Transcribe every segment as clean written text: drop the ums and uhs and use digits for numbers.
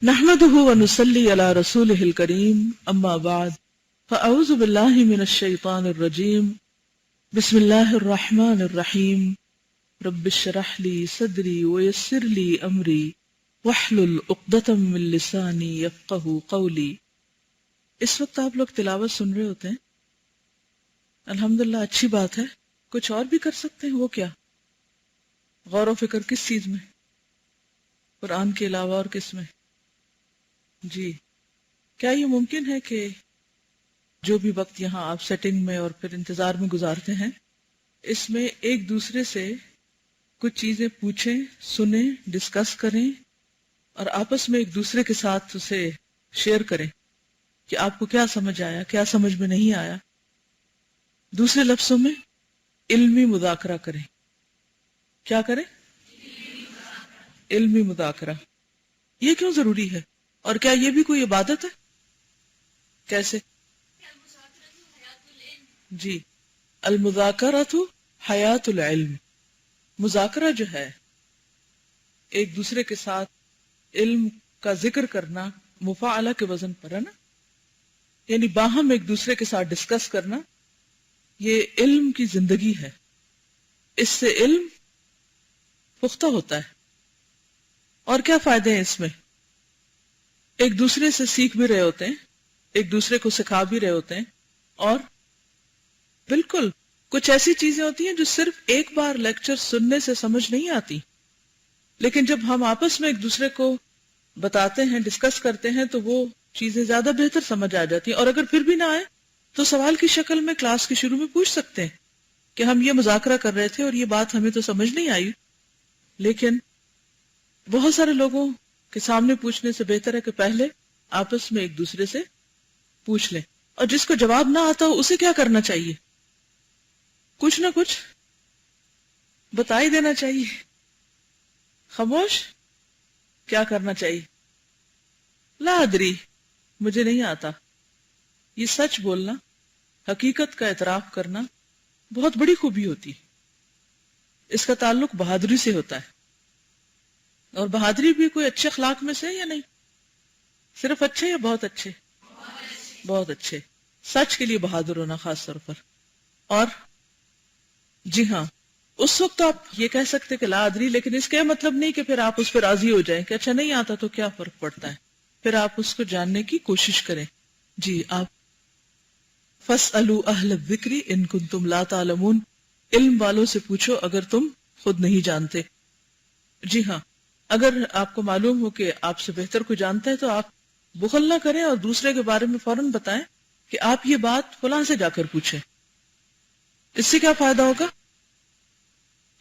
نحمده ونصلي على رسوله الكريم اما بعد فاعوذ بالله من الشيطان الرجيم بسم الله الرحمن الرحيم رب اشرح لي صدري ويسر لي امري واحلل عقدة من لساني يفقهوا قولي۔ اس وقت آپ لوگ تلاوت سن رہے ہوتے ہیں، الحمدللہ اچھی بات ہے۔ کچھ اور بھی کر سکتے ہیں، وہ کیا؟ غور و فکر کس چیز میں؟ قرآن کے علاوہ اور کس میں؟ جی، کیا یہ ممکن ہے کہ جو بھی وقت یہاں آپ سیٹنگ میں اور پھر انتظار میں گزارتے ہیں، اس میں ایک دوسرے سے کچھ چیزیں پوچھیں، سنیں، ڈسکس کریں اور آپس میں ایک دوسرے کے ساتھ اسے شیئر کریں کہ آپ کو کیا سمجھ آیا، کیا سمجھ میں نہیں آیا۔ دوسرے لفظوں میں علمی مذاکرہ کریں۔ کیا کریں؟ علمی مذاکرہ۔ یہ کیوں ضروری ہے اور کیا یہ بھی کوئی عبادت ہے؟ کیسے؟ جی، المذاکرۃ حیات العلم۔ مذاکرہ جو ہے ایک دوسرے کے ساتھ علم کا ذکر کرنا، مفاعلہ کے وزن پر ہے نا، یعنی باہم ایک دوسرے کے ساتھ ڈسکس کرنا، یہ علم کی زندگی ہے۔ اس سے علم پختہ ہوتا ہے۔ اور کیا فائدے ہیں اس میں؟ ایک دوسرے سے سیکھ بھی رہے ہوتے ہیں، ایک دوسرے کو سکھا بھی رہے ہوتے ہیں، اور بالکل کچھ ایسی چیزیں ہوتی ہیں جو صرف ایک بار لیکچر سننے سے سمجھ نہیں آتی، لیکن جب ہم آپس میں ایک دوسرے کو بتاتے ہیں، ڈسکس کرتے ہیں، تو وہ چیزیں زیادہ بہتر سمجھ آ جاتی ہیں۔ اور اگر پھر بھی نہ آئے تو سوال کی شکل میں کلاس کے شروع میں پوچھ سکتے ہیں کہ ہم یہ مذاکرہ کر رہے تھے اور یہ بات ہمیں تو سمجھ نہیں آئی۔ لیکن بہت سارے لوگوں کے سامنے پوچھنے سے بہتر ہے کہ پہلے آپس میں ایک دوسرے سے پوچھ لیں۔ اور جس کو جواب نہ آتا ہو اسے کیا کرنا چاہیے؟ کچھ نہ کچھ بتا ہی دینا چاہیے۔ خاموش کیا کرنا چاہیے؟ لا ادری، مجھے نہیں آتا۔ یہ سچ بولنا، حقیقت کا اعتراف کرنا بہت بڑی خوبی ہوتی۔ اس کا تعلق بہادری سے ہوتا ہے، اور بہادری بھی کوئی اچھے اخلاق میں سے یا نہیں؟ صرف اچھے یا بہت اچھے؟ بہت اچھے۔ سچ کے لیے بہادر ہونا خاص طور پر۔ اور جی ہاں، اس وقت آپ یہ کہہ سکتے کہ لا ادری، لیکن اس کا مطلب نہیں کہ پھر آپ اس پہ راضی ہو جائیں کہ اچھا نہیں آتا تو کیا فرق پڑتا ہے۔ پھر آپ اس کو جاننے کی کوشش کریں۔ جی، آپ فَاسْأَلُوا أَهْلَ الذِّكْرِ إِن كُنتُمْ لَا تَعْلَمُونَ، علم والوں سے پوچھو اگر تم خود نہیں جانتے۔ جی ہاں، اگر آپ کو معلوم ہو کہ آپ سے بہتر کوئی جانتا ہے تو آپ بخل نہ کریں اور دوسرے کے بارے میں فوراً بتائیں کہ آپ یہ بات فلاں سے جا کر پوچھیں۔ اس سے کیا فائدہ ہوگا؟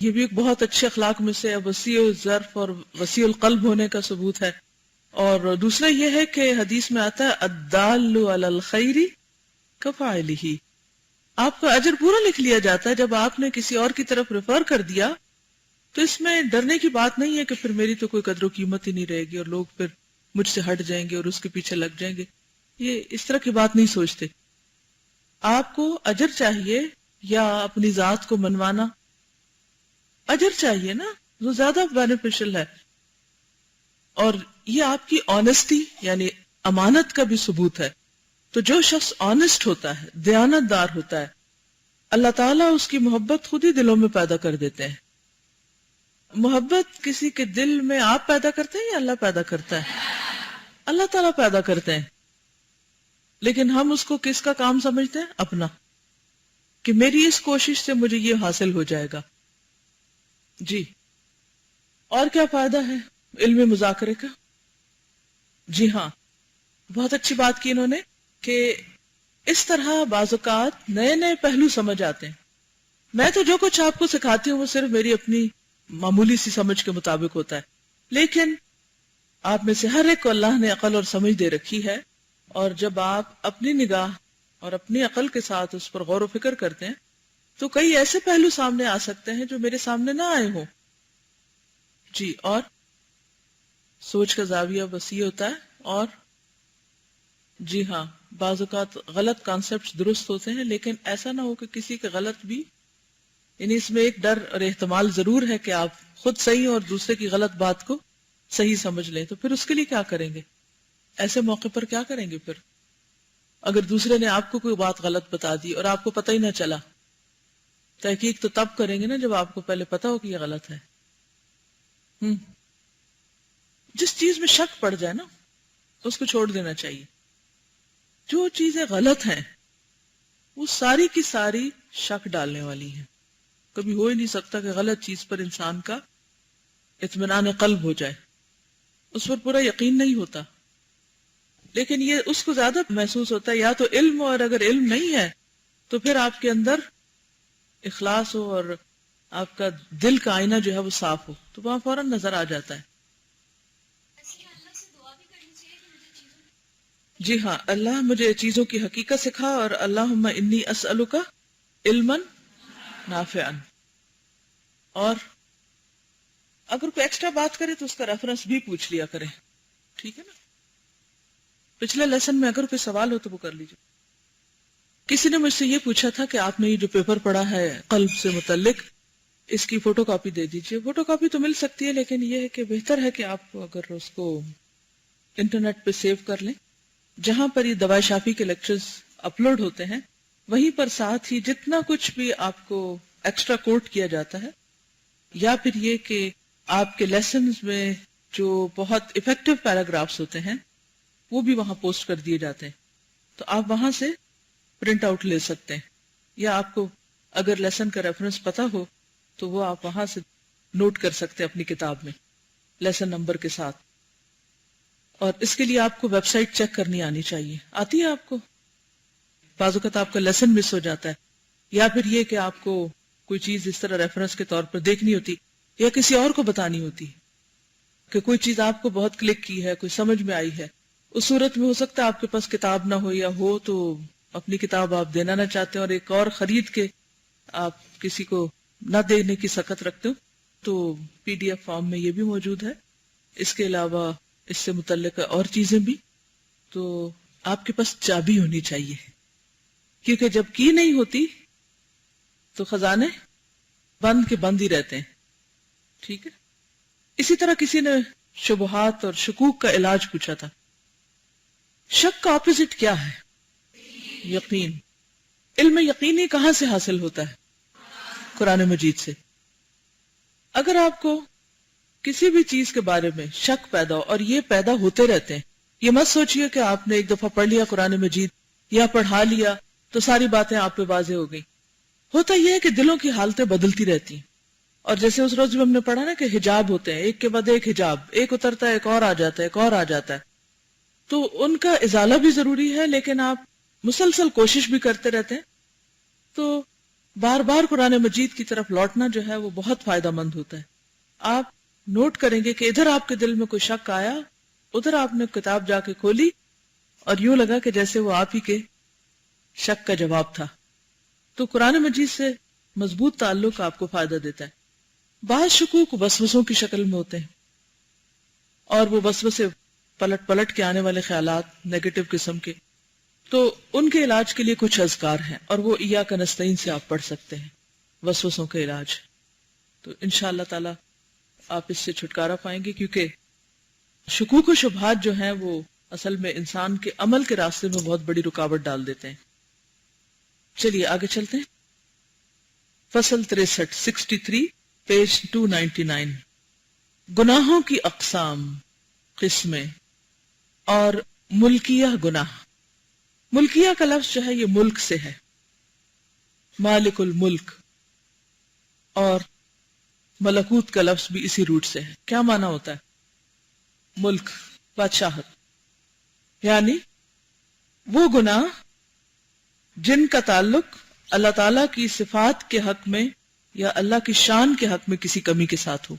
یہ بھی ایک بہت اچھے اخلاق میں سے وسیع الظرف اور وسیع القلب ہونے کا ثبوت ہے۔ اور دوسرا یہ ہے کہ حدیث میں آتا ہے الدال علی الخیر کفاعلہ، آپ کا اجر پورا لکھ لیا جاتا ہے جب آپ نے کسی اور کی طرف ریفر کر دیا۔ تو اس میں ڈرنے کی بات نہیں ہے کہ پھر میری تو کوئی قدر و قیمت ہی نہیں رہے گی اور لوگ پھر مجھ سے ہٹ جائیں گے اور اس کے پیچھے لگ جائیں گے۔ یہ اس طرح کی بات نہیں سوچتے۔ آپ کو اجر چاہیے یا اپنی ذات کو منوانا؟ اجر چاہیے نا، وہ زیادہ بینیفیشل ہے۔ اور یہ آپ کی آنےسٹی یعنی امانت کا بھی ثبوت ہے۔ تو جو شخص آنےسٹ ہوتا ہے، دیانت دار ہوتا ہے، اللہ تعالیٰ اس کی محبت خود ہی دلوں میں پیدا کر دیتے ہیں۔ محبت کسی کے دل میں آپ پیدا کرتے ہیں یا اللہ پیدا کرتا ہے؟ اللہ تعالیٰ پیدا کرتے ہیں۔ لیکن ہم اس کو کس کا کام سمجھتے ہیں؟ اپنا، کہ میری اس کوشش سے مجھے یہ حاصل ہو جائے گا۔ جی، اور کیا فائدہ ہے علم مذاکرے کا؟ جی ہاں، بہت اچھی بات کی انہوں نے کہ اس طرح بعض اوقات نئے نئے پہلو سمجھ آتے ہیں۔ میں تو جو کچھ آپ کو سکھاتی ہوں وہ صرف میری اپنی معمولی سی سمجھ کے مطابق ہوتا ہے، لیکن آپ میں سے ہر ایک کو اللہ نے عقل اور سمجھ دے رکھی ہے، اور جب آپ اپنی نگاہ اور اپنی عقل کے ساتھ اس پر غور و فکر کرتے ہیں تو کئی ایسے پہلو سامنے آ سکتے ہیں جو میرے سامنے نہ آئے ہوں۔ جی، اور سوچ کا زاویہ وسیع ہوتا ہے، اور جی ہاں، بعض اوقات غلط کانسیپٹ درست ہوتے ہیں، لیکن ایسا نہ ہو کہ کسی کے غلط بھی، یعنی اس میں ایک ڈر اور احتمال ضرور ہے کہ آپ خود صحیح اور دوسرے کی غلط بات کو صحیح سمجھ لیں، تو پھر اس کے لیے کیا کریں گے؟ ایسے موقع پر کیا کریں گے پھر؟ اگر دوسرے نے آپ کو کوئی بات غلط بتا دی اور آپ کو پتہ ہی نہ چلا، تحقیق تو تب کریں گے نا جب آپ کو پہلے پتا ہو کہ یہ غلط ہے۔ جس چیز میں شک پڑ جائے نا اس کو چھوڑ دینا چاہیے۔ جو چیزیں غلط ہیں وہ ساری کی ساری شک ڈالنے والی ہیں۔ کبھی ہو ہی نہیں سکتا کہ غلط چیز پر انسان کا اطمینان قلب ہو جائے، اس پر پورا یقین نہیں ہوتا۔ لیکن یہ اس کو زیادہ محسوس ہوتا ہے یا تو علم ہو، اور اگر علم نہیں ہے تو پھر آپ کے اندر اخلاص ہو اور آپ کا دل کا آئینہ جو ہے وہ صاف ہو، تو وہاں فوراً نظر آ جاتا ہے۔ جی ہاں، اللہ مجھے چیزوں کی حقیقت سکھا، اور اللہم انی اسألک علما نافعا۔ اور اگر کوئی ایکسٹرا بات کرے تو اس کا ریفرنس بھی پوچھ لیا کریں، ٹھیک ہے نا؟ پچھلے لیسن میں اگر کوئی سوال ہو تو وہ کر لیجیے۔ کسی نے مجھ سے یہ پوچھا تھا کہ آپ نے یہ جو پیپر پڑھا ہے قلب سے متعلق، اس کی فوٹو کاپی دے دیجیے۔ فوٹو کاپی تو مل سکتی ہے، لیکن یہ ہے کہ بہتر ہے کہ آپ اگر اس کو انٹرنیٹ پہ سیو کر لیں، جہاں پر یہ دوائے شافی کے لیکچرز اپلوڈ ہوتے ہیں وہیں پر ساتھ ہی جتنا کچھ بھی آپ کو ایکسٹرا کوٹ کیا جاتا ہے، یا پھر یہ کہ آپ کے لیسنز میں جو بہت افیکٹو پیراگرافز ہوتے ہیں وہ بھی وہاں پوسٹ کر دیے جاتے ہیں، تو آپ وہاں سے پرنٹ آؤٹ لے سکتے ہیں، یا آپ کو اگر لیسن کا ریفرنس پتا ہو تو وہ آپ وہاں سے نوٹ کر سکتے ہیں اپنی کتاب میں لیسن نمبر کے ساتھ۔ اور اس کے لیے آپ کو ویب سائٹ چیک کرنی آنی چاہیے۔ آتی ہے آپ کو؟ بعض اوقات آپ کا لیسن مس ہو جاتا ہے، یا پھر یہ کہ آپ کو کوئی چیز اس طرح ریفرنس کے طور پر دیکھنی ہوتی یا کسی اور کو بتانی ہوتی کہ کوئی چیز آپ کو بہت کلک کی ہے، کوئی سمجھ میں آئی ہے، اس صورت میں ہو سکتا ہے آپ کے پاس کتاب نہ ہو، یا ہو تو اپنی کتاب آپ دینا نہ چاہتے ہیں اور ایک اور خرید کے آپ کسی کو نہ دینے کی سخت رکھتے ہو، تو پی ڈی ایف فارم میں یہ بھی موجود ہے۔ اس کے علاوہ اس سے متعلق اور چیزیں بھی، تو آپ کے پاس چابی ہونی چاہیے، کیونکہ جب کی نہیں ہوتی تو خزانے بند کے بند ہی رہتے ہیں، ٹھیک ہے؟ اسی طرح کسی نے شبہات اور شکوک کا علاج پوچھا تھا۔ شک کا اپوزٹ کیا ہے؟ یقین۔ علم یقینی کہاں سے حاصل ہوتا ہے؟ قرآن مجید سے۔ اگر آپ کو کسی بھی چیز کے بارے میں شک پیدا ہو، اور یہ پیدا ہوتے رہتے ہیں، یہ مت سوچئے کہ آپ نے ایک دفعہ پڑھ لیا قرآن مجید یا پڑھا لیا تو ساری باتیں آپ پہ واضح ہو گئی۔ ہوتا یہ ہے کہ دلوں کی حالتیں بدلتی رہتی ہیں، اور جیسے اس روز بھی ہم نے پڑھا نا کہ حجاب ہوتے ہیں، ایک کے بعد ایک حجاب، ایک اترتا ہے ایک اور آ جاتا ہے، ایک اور آ جاتا ہے، تو ان کا ازالہ بھی ضروری ہے، لیکن آپ مسلسل کوشش بھی کرتے رہتے ہیں، تو بار بار قرآن مجید کی طرف لوٹنا جو ہے وہ بہت فائدہ مند ہوتا ہے۔ آپ نوٹ کریں گے کہ ادھر آپ کے دل میں کوئی شک آیا، ادھر آپ نے کتاب جا کے کھولی اور یوں لگا کہ جیسے وہ آپ ہی کے شک کا جواب تھا۔ تو قرآن مجید سے مضبوط تعلق آپ کو فائدہ دیتا ہے۔ بعض شکوک وسوسوں کی شکل میں ہوتے ہیں، اور وہ وسوسے پلٹ پلٹ کے آنے والے خیالات نیگیٹو قسم کے، تو ان کے علاج کے لیے کچھ اذکار ہیں، اور وہ ایاک نستعین سے آپ پڑھ سکتے ہیں، وسوسوں کا علاج۔ تو انشاءاللہ تعالی آپ اس سے چھٹکارا پائیں گے، کیونکہ شکوک و شبہات جو ہیں وہ اصل میں انسان کے عمل کے راستے میں بہت بڑی رکاوٹ ڈال دیتے ہیں۔ چلیے آگے چلتے ہیں۔ فصل 63 63 پیج 299، گناہوں کی اقسام، قسمیں اور ملکیہ گناہ۔ ملکیہ کا لفظ جو ہے یہ ملک سے ہے، مالک الملک، اور ملکوت کا لفظ بھی اسی روٹ سے ہے۔ کیا معنی ہوتا ہے؟ ملک، بادشاہت، یعنی وہ گناہ جن کا تعلق اللہ تعالی کی صفات کے حق میں یا اللہ کی شان کے حق میں کسی کمی کے ساتھ ہو۔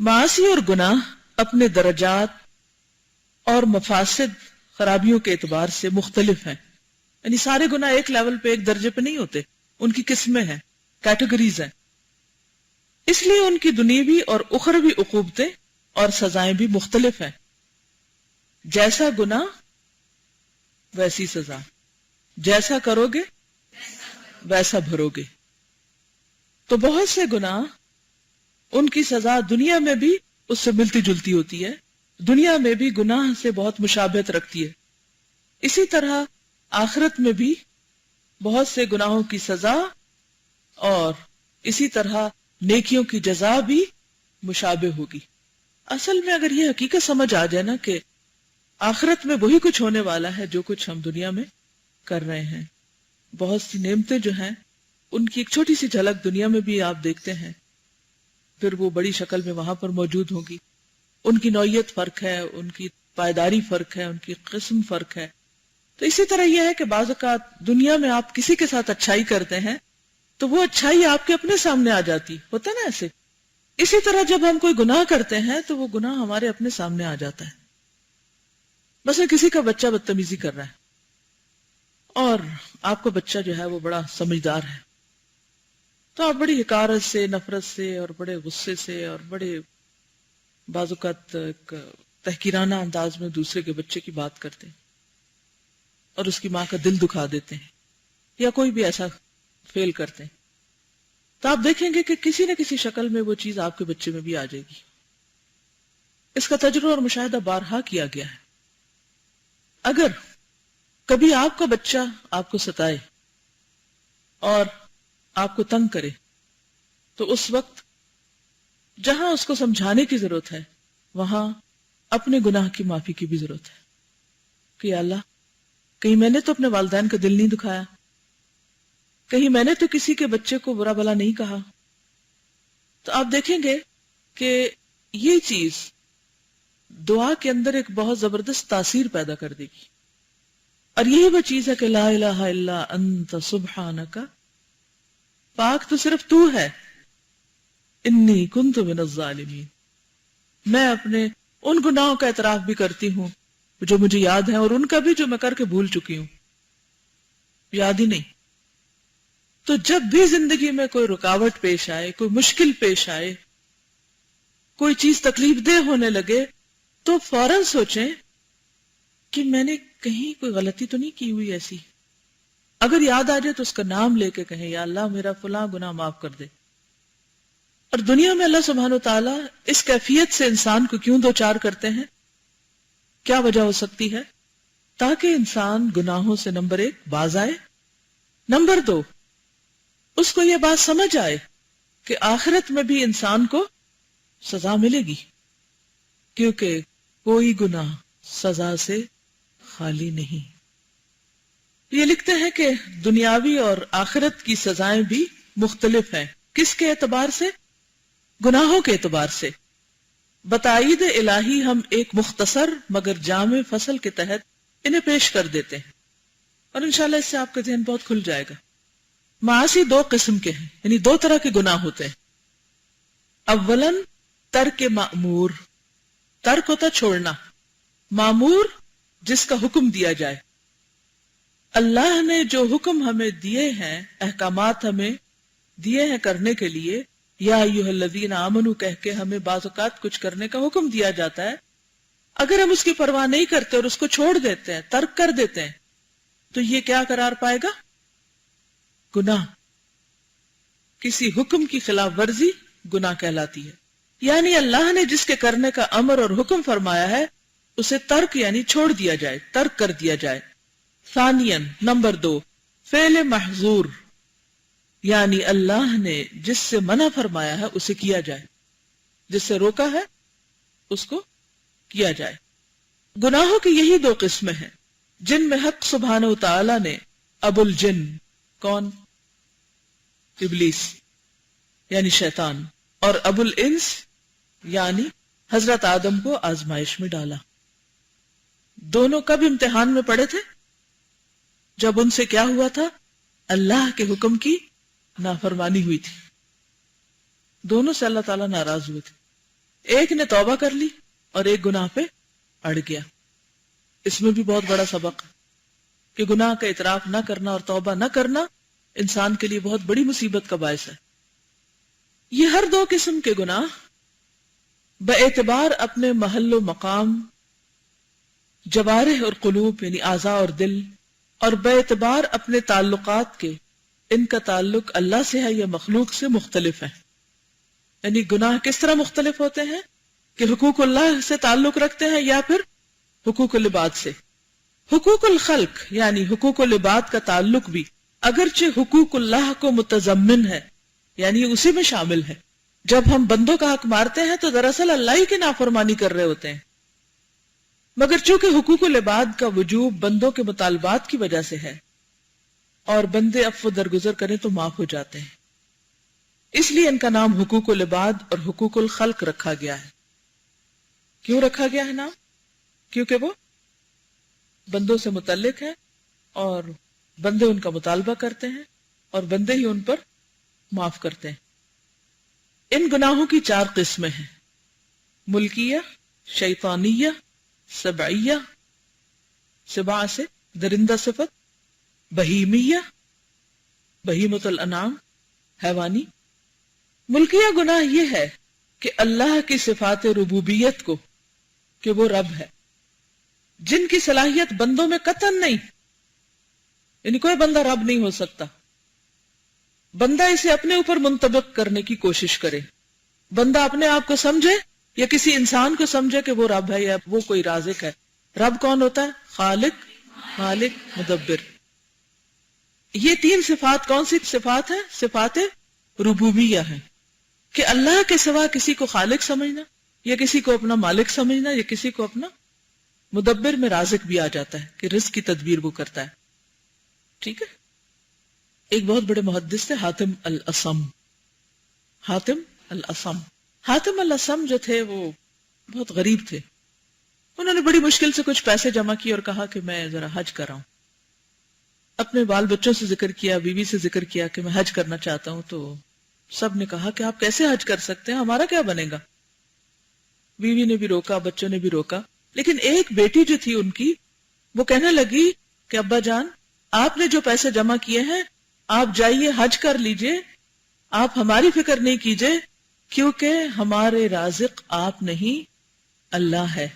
معاصی اور گناہ اپنے درجات اور مفاسد، خرابیوں کے اعتبار سے مختلف ہیں، یعنی سارے گناہ ایک لیول پہ، ایک درجے پہ نہیں ہوتے، ان کی قسمیں ہیں، کیٹیگریز ہیں، اس لیے ان کی دنیاوی اور اخروی عقوبتیں اور سزائیں بھی مختلف ہیں۔ جیسا گناہ ویسی سزا، جیسا کرو گے ویسا بھرو گے۔ تو بہت سے گناہ ان کی سزا دنیا میں بھی اس سے ملتی جلتی ہوتی ہے، دنیا میں بھی گناہ سے بہت مشابہت رکھتی ہے، اسی طرح آخرت میں بھی بہت سے گناہوں کی سزا اور اسی طرح نیکیوں کی جزا بھی مشابہ ہوگی۔ اصل میں اگر یہ حقیقت سمجھ آ جائے نا کہ آخرت میں وہی کچھ ہونے والا ہے جو کچھ ہم دنیا میں کر رہے ہیں، بہت سی نعمتیں جو ہیں ان کی ایک چھوٹی سی جھلک دنیا میں بھی آپ دیکھتے ہیں، پھر وہ بڑی شکل میں وہاں پر موجود ہوگی، ان کی نوعیت فرق ہے، ان کی پائیداری فرق ہے، ان کی قسم فرق ہے۔ تو اسی طرح یہ ہے کہ بعض اوقات دنیا میں آپ کسی کے ساتھ اچھائی کرتے ہیں تو وہ اچھائی آپ کے اپنے سامنے آ جاتی ہوتا ہے نا ایسے، اسی طرح جب ہم کوئی گناہ کرتے ہیں تو وہ گناہ ہمارے اپنے سامنے آ جاتا ہے۔ مثلا کسی کا بچہ بدتمیزی کر رہا ہے اور آپ کا بچہ جو ہے وہ بڑا سمجھدار ہے، تو آپ بڑی حقارت سے، نفرت سے اور بڑے غصے سے اور بڑے بعض اوقات ایک تحقیرانہ انداز میں دوسرے کے بچے کی بات کرتے ہیں اور اس کی ماں کا دل دکھا دیتے ہیں یا کوئی بھی ایسا فیل کرتے ہیں، تو آپ دیکھیں گے کہ کسی نہ کسی شکل میں وہ چیز آپ کے بچے میں بھی آ جائے گی۔ اس کا تجربہ اور مشاہدہ بارہا کیا گیا ہے۔ اگر کبھی آپ کا بچہ آپ کو ستائے اور آپ کو تنگ کرے تو اس وقت جہاں اس کو سمجھانے کی ضرورت ہے وہاں اپنے گناہ کی معافی کی بھی ضرورت ہے کہ یا اللہ کہیں میں نے تو اپنے والدین کا دل نہیں دکھایا، کہیں میں نے تو کسی کے بچے کو برا بھلا نہیں کہا۔ تو آپ دیکھیں گے کہ یہ چیز دعا کے اندر ایک بہت زبردست تاثیر پیدا کر دے گی، اور یہی وہ چیز ہے کہ لا الہ الا انت سبحانک، پاک تو صرف تو ہے، انی کنت من الظالمین، میں اپنے ان گناہوں کا اعتراف بھی کرتی ہوں جو مجھے یاد ہیں اور ان کا بھی جو میں کر کے بھول چکی ہوں، یاد ہی نہیں۔ تو جب بھی زندگی میں کوئی رکاوٹ پیش آئے، کوئی مشکل پیش آئے، کوئی چیز تکلیف دہ ہونے لگے تو فوراً سوچیں کہ میں نے کہیں کوئی غلطی تو نہیں کی ہوئی ایسی، اگر یاد آ جائے تو اس کا نام لے کے کہیں یا اللہ میرا فلاں گناہ معاف کر دے۔ اور دنیا میں اللہ سبحانہ و تعالیٰ اس کیفیت سے انسان کو کیوں دوچار کرتے ہیں، کیا وجہ ہو سکتی ہے؟ تاکہ انسان گناہوں سے نمبر 1 باز آئے، نمبر 2 اس کو یہ بات سمجھ آئے کہ آخرت میں بھی انسان کو سزا ملے گی، کیونکہ کوئی گناہ سزا سے خالی نہیں۔ یہ لکھتے ہیں کہ دنیاوی اور آخرت کی سزائیں بھی مختلف ہیں۔ کس کے اعتبار سے؟ گناہوں کے اعتبار سے۔ بتائید الہی ہم ایک مختصر مگر جامع فصل کے تحت انہیں پیش کر دیتے ہیں، اور انشاءاللہ اس سے آپ کا ذہن بہت کھل جائے گا۔ معاصی 2 قسم کے ہیں، یعنی 2 طرح کے گناہ ہوتے ہیں۔ اولاً ترک مأمور، ترک ہوتا چھوڑنا، مأمور جس کا حکم دیا جائے۔ اللہ نے جو حکم ہمیں دیے ہیں، احکامات ہمیں دیے ہیں کرنے کے لیے، یا ایھا الذین آمنوا کہہ کے ہمیں بعض اوقات کچھ کرنے کا حکم دیا جاتا ہے، اگر ہم اس کی پرواہ نہیں کرتے اور اس کو چھوڑ دیتے ہیں، ترک کر دیتے ہیں، تو یہ کیا قرار پائے گا؟ گناہ۔ کسی حکم کی خلاف ورزی گناہ کہلاتی ہے، یعنی اللہ نے جس کے کرنے کا امر اور حکم فرمایا ہے اسے ترک یعنی چھوڑ دیا جائے، ترک کر دیا جائے۔ ثانیاً نمبر 2 فعل محظور، یعنی اللہ نے جس سے منع فرمایا ہے اسے کیا جائے، جس سے روکا ہے اس کو کیا جائے۔ گناہوں کی یہی 2 قسمیں ہیں جن میں حق سبحانہ وتعالی نے ابو الجن، کون؟ ابلیس یعنی شیطان، اور ابو الانس یعنی حضرت آدم کو آزمائش میں ڈالا۔ دونوں کب امتحان میں پڑے تھے؟ جب ان سے کیا ہوا تھا؟ اللہ کے حکم کی نافرمانی ہوئی تھی۔ دونوں سے اللہ تعالیٰ ناراض ہوئے تھے، ایک نے توبہ کر لی اور ایک گناہ پہ اڑ گیا۔ اس میں بھی بہت بڑا سبق ہے کہ گناہ کا اعتراف نہ کرنا اور توبہ نہ کرنا انسان کے لیے بہت بڑی مصیبت کا باعث ہے۔ یہ ہر 2 قسم کے گناہ باعتبار اپنے محل و مقام، جوارح اور قلوب یعنی اعضاء اور دل، اور باعتبار اپنے تعلقات کے، ان کا تعلق اللہ سے ہے یا مخلوق سے، مختلف ہیں۔ یعنی گناہ کس طرح مختلف ہوتے ہیں؟ کہ حقوق اللہ سے تعلق رکھتے ہیں یا پھر حقوق العباد سے؟ حقوق الخلق یعنی حقوق العباد کا تعلق بھی اگرچہ حقوق اللہ کو متضمن ہے، یعنی اسی میں شامل ہے۔ جب ہم بندوں کا حق مارتے ہیں تو دراصل اللہ ہی کی نافرمانی کر رہے ہوتے ہیں، مگر چونکہ حقوق العباد کا وجوب بندوں کے مطالبات کی وجہ سے ہے اور بندے عفو درگزر کریں تو معاف ہو جاتے ہیں، اس لیے ان کا نام حقوق العباد اور حقوق الخلق رکھا گیا ہے۔ کیوں رکھا گیا ہے نام؟ کیونکہ وہ بندوں سے متعلق ہے اور بندے ان کا مطالبہ کرتے ہیں اور بندے ہی ان پر معاف کرتے ہیں۔ ان گناہوں کی 4 قسمیں ہیں: ملکیہ، شیطانیہ، سبعیہ، سبع سے درندہ صفت، بہیمیہ، بہیمۃ الانعام، حیوانی۔ ملکیہ گناہ یہ ہے کہ اللہ کی صفات ربوبیت کو، کہ وہ رب ہے، جن کی صلاحیت بندوں میں قطعاً نہیں، یعنی کوئی بندہ رب نہیں ہو سکتا، بندہ اسے اپنے اوپر منطبق کرنے کی کوشش کرے، بندہ اپنے آپ کو سمجھے یا کسی انسان کو سمجھے کہ وہ رب ہے یا وہ کوئی رازق ہے۔ رب کون ہوتا ہے؟ خالق، مالک، مدبر۔ یہ 3 صفات کون سی صفات ہیں؟ صفات ربوبیہ ہیں، کہ اللہ کے سوا کسی کو خالق سمجھنا یا کسی کو اپنا مالک سمجھنا یا کسی کو اپنا مدبر، میں رازق بھی آ جاتا ہے کہ رزق کی تدبیر وہ کرتا ہے۔ ٹھیک ہے۔ ایک بہت بڑے محدث تھے حاتم الاسم۔ حاتم الاسم، حاتم الاسم جو تھے وہ بہت غریب تھے۔ انہوں نے بڑی مشکل سے کچھ پیسے جمع کیے اور کہا کہ میں ذرا حج کر رہا ہوں۔ اپنے بال بچوں سے ذکر کیا، بیوی سے ذکر کیا کہ میں حج کرنا چاہتا ہوں، تو سب نے کہا کہ آپ کیسے حج کر سکتے ہیں، ہمارا کیا بنے گا؟ بیوی نے بھی روکا، بچوں نے بھی روکا، لیکن ایک بیٹی جو تھی ان کی، وہ کہنے لگی کہ ابا جان، آپ نے جو پیسے جمع کیے ہیں آپ جائیے حج کر لیجئے، آپ ہماری فکر نہیں کیجئے، کیونکہ ہمارے رازق آپ نہیں اللہ ہے،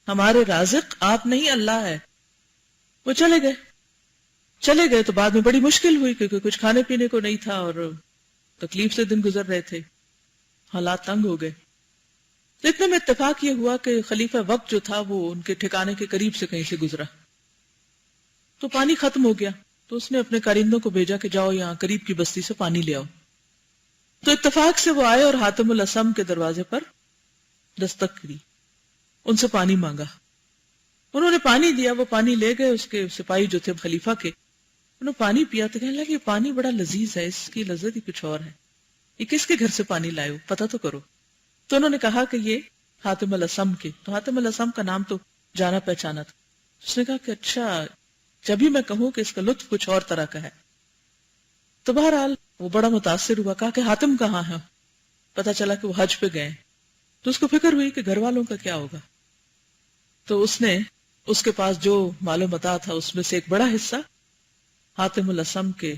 ہمارے رازق آپ نہیں اللہ ہے۔ وہ چلے گئے تو بعد میں بڑی مشکل ہوئی کیونکہ کچھ کھانے پینے کو نہیں تھا اور تکلیف سے دن گزر رہے تھے، حالات تنگ ہو گئے۔ تو اتنے میں اتفاق یہ ہوا کہ خلیفہ وقت جو تھا وہ ان کے ٹھکانے کے قریب سے کہیں سے گزرا، تو پانی ختم ہو گیا، تو اس نے اپنے کارندوں کو بھیجا کہ جاؤ یہاں قریب کی بستی سے پانی لے آؤ۔ تو اتفاق سے وہ آئے اور حاتم الاسم کے دروازے پر دستک دی، ان سے پانی مانگا، انہوں نے پانی دیا، وہ پانی لے گئے، اس کے سپاہی جو تھے خلیفہ کے، انہوں نے پانی پیا تو کہنے لگا یہ پانی بڑا لذیذ ہے، اس کی لذت ہی کچھ اور ہے، یہ کس کے گھر سے پانی لائے ہو، پتہ تو کرو۔ تو انہوں نے کہا کہ یہ حاتم الاسم کے، تو حاتم الاسم کا نام تو جانا پہچانا تھا۔ اس نے کہا کہ اچھا، جب ہی میں کہوں کہ اس کا لطف کچھ اور طرح کا ہے۔ تو بہرحال وہ بڑا متاثر ہوا، کہا کہ حاتم کہاں ہے؟ پتا چلا کہ وہ حج پہ گئے، تو اس کو فکر ہوئی کہ گھر والوں کا کیا ہوگا، تو اس نے اس کے پاس جو مال و متاع تھا اس میں سے ایک بڑا حصہ حاتم الاسم کے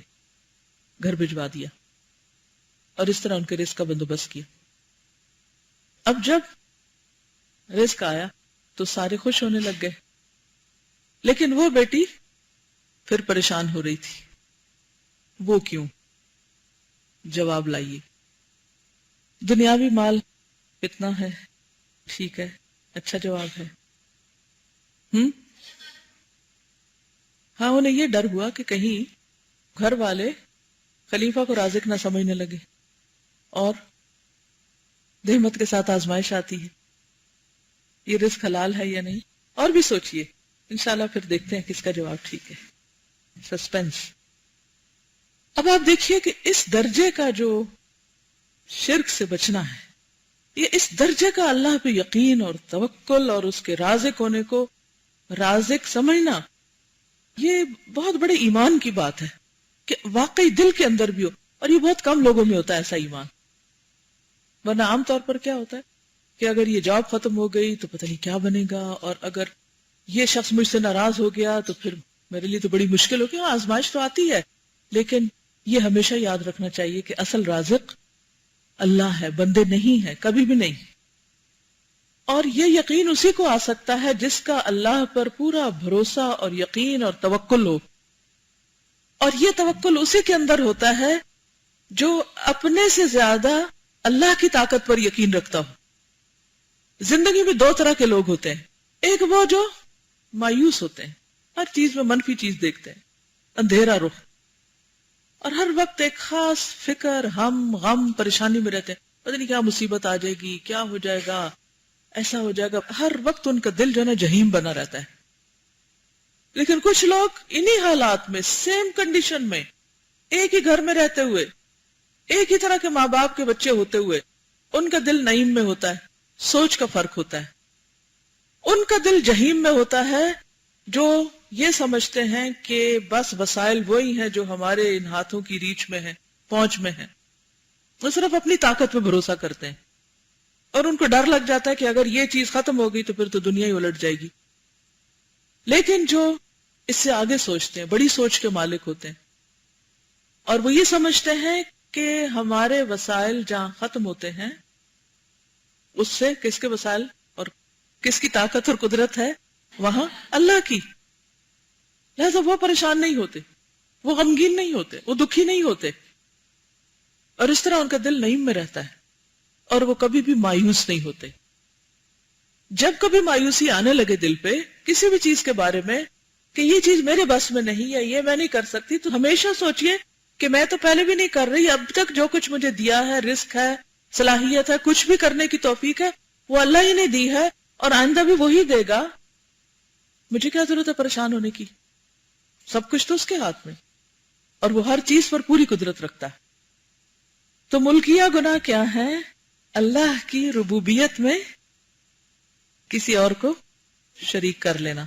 گھر بھجوا دیا اور اس طرح ان کے رزق کا بندوبست کیا۔ اب جب رزق آیا تو سارے خوش ہونے لگ گئے، لیکن وہ بیٹی پھر پریشان ہو رہی تھی۔ وہ کیوں؟ جواب لائیے۔ دنیاوی مال کتنا ہے؟ ٹھیک ہے، اچھا جواب ہے۔ ہاں، انہیں یہ ڈر ہوا کہ کہیں گھر والے خلیفہ کو رازق نہ سمجھنے لگے اور دہمت کے ساتھ آزمائش آتی ہے، یہ رزق حلال ہے یا نہیں، اور بھی سوچئے، انشاءاللہ پھر دیکھتے ہیں کس کا جواب ٹھیک ہے۔ سسپینس۔ اب آپ دیکھیے کہ اس درجے کا جو شرک سے بچنا ہے، یہ اس درجے کا اللہ پہ یقین اور توکل اور اس کے رازق ہونے کو رازق سمجھنا، یہ بہت بڑے ایمان کی بات ہے کہ واقعی دل کے اندر بھی ہو، اور یہ بہت کم لوگوں میں ہوتا ہے ایسا ایمان۔ ورنہ عام طور پر کیا ہوتا ہے کہ اگر یہ جاب ختم ہو گئی تو پتہ نہیں کیا بنے گا، اور اگر یہ شخص مجھ سے ناراض ہو گیا تو پھر میرے لیے تو بڑی مشکل ہوگی۔ ہاں، آزمائش تو آتی ہے، لیکن یہ ہمیشہ یاد رکھنا چاہیے کہ اصل رازق اللہ ہے، بندے نہیں ہے، کبھی بھی نہیں۔ اور یہ یقین اسی کو آ سکتا ہے جس کا اللہ پر پورا بھروسہ اور یقین اور توکل ہو، اور یہ توکل اسی کے اندر ہوتا ہے جو اپنے سے زیادہ اللہ کی طاقت پر یقین رکھتا ہو۔ زندگی میں دو طرح کے لوگ ہوتے ہیں، ایک وہ جو مایوس ہوتے ہیں، ہر چیز میں منفی چیز دیکھتے ہیں، اندھیرا رخ، اور ہر وقت ایک خاص فکر، ہم، غم، پریشانی میں رہتے ہیں، پتہ نہیں کیا مصیبت آ جائے گی، کیا ہو جائے گا، ایسا ہو جائے گا، ہر وقت ان کا دل جو ہے نا جہنم بنا رہتا ہے۔ لیکن کچھ لوگ انہی حالات میں، سیم کنڈیشن میں، ایک ہی گھر میں رہتے ہوئے، ایک ہی طرح کے ماں باپ کے بچے ہوتے ہوئے، ان کا دل نعیم میں ہوتا ہے، سوچ کا فرق ہوتا ہے۔ ان کا دل جہنم میں ہوتا ہے جو یہ سمجھتے ہیں کہ بس وسائل وہی ہیں جو ہمارے ان ہاتھوں کی ریچ میں ہیں، پہنچ میں ہیں، وہ صرف اپنی طاقت پہ بھروسہ کرتے ہیں، اور ان کو ڈر لگ جاتا ہے کہ اگر یہ چیز ختم ہو گئی تو پھر تو دنیا ہی الٹ جائے گی۔ لیکن جو اس سے آگے سوچتے ہیں، بڑی سوچ کے مالک ہوتے ہیں، اور وہ یہ سمجھتے ہیں کہ ہمارے وسائل جہاں ختم ہوتے ہیں، اس سے کس کے وسائل اور کس کی طاقت اور قدرت ہے؟ وہاں اللہ کی۔ لہذا وہ پریشان نہیں ہوتے، وہ غمگین نہیں ہوتے، وہ دکھی نہیں ہوتے، اور اس طرح ان کا دل نعیم میں رہتا ہے، اور وہ کبھی بھی مایوس نہیں ہوتے۔ جب کبھی مایوسی آنے لگے دل پہ کسی بھی چیز کے بارے میں کہ یہ چیز میرے بس میں نہیں ہے، یہ میں نہیں کر سکتی، تو ہمیشہ سوچئے کہ میں تو پہلے بھی نہیں کر رہی، اب تک جو کچھ مجھے دیا ہے، رزق ہے، صلاحیت ہے، کچھ بھی کرنے کی توفیق ہے، وہ اللہ ہی نے دی ہے، اور آئندہ بھی وہی دے گا، مجھے کیا ضرورت ہے پریشان ہونے کی؟ سب کچھ تو اس کے ہاتھ میں، اور وہ ہر چیز پر پوری قدرت رکھتا ہے۔ تو ملکیہ گناہ کیا ہے؟ اللہ کی ربوبیت میں کسی اور کو شریک کر لینا،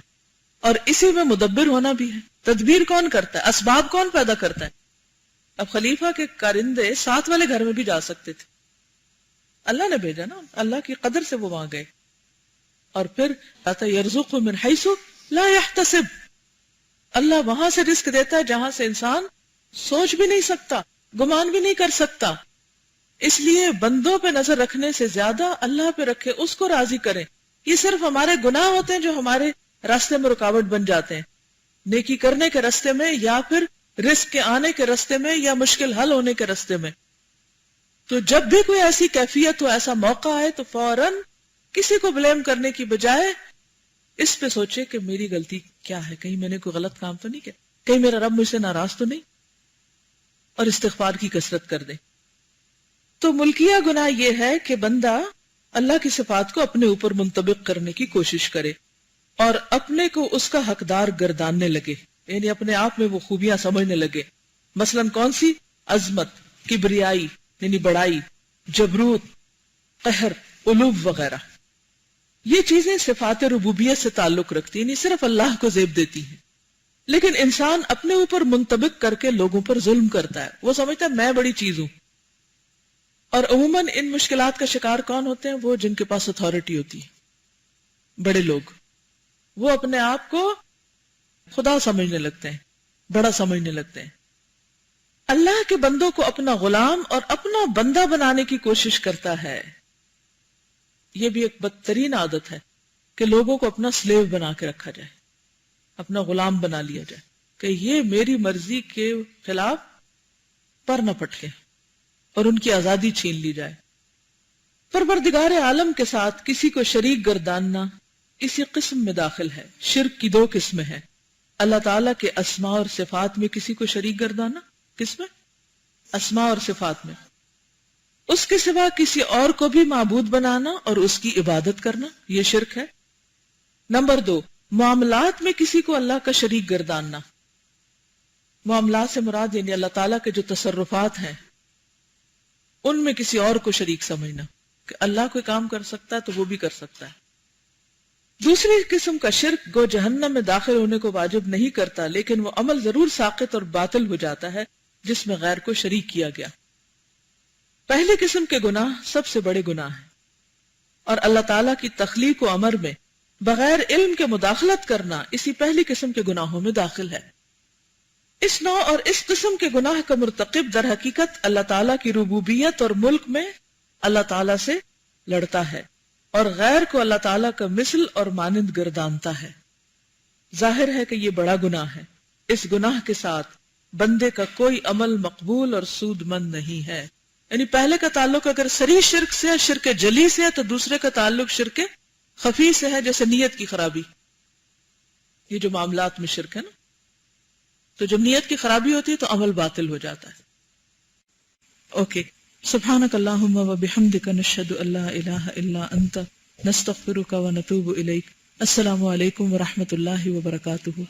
اور اسی میں مدبر ہونا بھی ہے۔ تدبیر کون کرتا ہے؟ اسباب کون پیدا کرتا ہے؟ اب خلیفہ کے کارندے ساتھ والے گھر میں بھی جا سکتے تھے، اللہ نے بھیجا نا، اللہ کی قدر سے وہ وہاں گئے، اور پھر یرزق من حیث لا یحتسب، اللہ وہاں سے رزق دیتا ہے جہاں سے انسان سوچ بھی نہیں سکتا، گمان بھی نہیں کر سکتا۔ اس لیے بندوں پہ نظر رکھنے سے زیادہ اللہ پہ رکھے، اس کو راضی کریں۔ یہ صرف ہمارے گناہ ہوتے ہیں جو ہمارے راستے میں رکاوٹ بن جاتے ہیں، نیکی کرنے کے راستے میں، یا پھر رزق کے آنے کے راستے میں، یا مشکل حل ہونے کے راستے میں۔ تو جب بھی کوئی ایسی کیفیت ہو، ایسا موقع آئے، تو فوراً کسی کو بلیم کرنے کی بجائے اس پہ سوچے کہ میری غلطی کیا ہے، کہیں میں نے کوئی غلط کام تو نہیں کیا، کہیں میرا رب مجھ سے ناراض تو نہیں، اور استغفار کی کثرت کر دے۔ تو ملکیہ گناہ یہ ہے کہ بندہ اللہ کی صفات کو اپنے اوپر منطبق کرنے کی کوشش کرے، اور اپنے کو اس کا حقدار گرداننے لگے، یعنی اپنے آپ میں وہ خوبیاں سمجھنے لگے۔ مثلاً کون سی؟ عظمت، کبریائی یعنی بڑائی، جبروت، قہر، علو وغیرہ۔ یہ چیزیں صفات ربوبیت سے تعلق رکھتی ہیں، یعنی صرف اللہ کو زیب دیتی ہیں۔ لیکن انسان اپنے اوپر منطبق کر کے لوگوں پر ظلم کرتا ہے، وہ سمجھتا ہے میں بڑی چیز ہوں۔ اور عموماً ان مشکلات کا شکار کون ہوتے ہیں؟ وہ جن کے پاس اتھارٹی ہوتی ہے، بڑے لوگ، وہ اپنے آپ کو خدا سمجھنے لگتے ہیں، بڑا سمجھنے لگتے ہیں۔ اللہ کے بندوں کو اپنا غلام اور اپنا بندہ بنانے کی کوشش کرتا ہے۔ یہ بھی ایک بدترین عادت ہے کہ لوگوں کو اپنا سلیو بنا کے رکھا جائے، اپنا غلام بنا لیا جائے کہ یہ میری مرضی کے خلاف پر نہ پٹکے اور ان کی آزادی چھین لی جائے۔ پروردگار عالم کے ساتھ کسی کو شریک گرداننا اسی قسم میں داخل ہے۔ شرک کی دو قسمیں ہیں، اللہ تعالیٰ کے اسماء اور صفات میں کسی کو شریک گردانا، کس میں؟ اسماء اور صفات میں، اس کے سوا کسی اور کو بھی معبود بنانا اور اس کی عبادت کرنا، یہ شرک ہے۔ نمبر 2، معاملات میں کسی کو اللہ کا شریک گرداننا۔ معاملات سے مراد یعنی اللہ تعالیٰ کے جو تصرفات ہیں ان میں کسی اور کو شریک سمجھنا کہ اللہ کوئی کام کر سکتا ہے تو وہ بھی کر سکتا ہے۔ دوسری قسم کا شرک گو جہنم میں داخل ہونے کو واجب نہیں کرتا، لیکن وہ عمل ضرور ساقط اور باطل ہو جاتا ہے جس میں غیر کو شریک کیا گیا۔ پہلی قسم کے گناہ سب سے بڑے گناہ ہیں، اور اللہ تعالیٰ کی تخلیق و امر میں بغیر علم کے مداخلت کرنا اسی پہلی قسم کے گناہوں میں داخل ہے۔ اس نوع اور اس قسم کے گناہ کا مرتکب در حقیقت اللہ تعالیٰ کی ربوبیت اور ملک میں اللہ تعالیٰ سے لڑتا ہے، اور غیر کو اللہ تعالیٰ کا مثل اور مانند گردانتا ہے۔ ظاہر ہے کہ یہ بڑا گناہ ہے۔ اس گناہ کے ساتھ بندے کا کوئی عمل مقبول اور سود مند نہیں ہے۔ یعنی پہلے کا تعلق اگر صریح شرک سے ہے، شرک جلی سے ہے، تو دوسرے کا تعلق شرک خفی سے ہے، جیسے نیت کی خرابی. یہ جو معاملات میں شرک ہے نا، تو جب نیت کی خرابی ہوتی ہے تو عمل باطل ہو جاتا ہے. اوکے. سبحانک اللہم و بحمدک نشہد ان لا الہ الا انت نستغفرک و نتوب الیک. السلام علیکم و رحمۃ اللہ وبرکاتہ.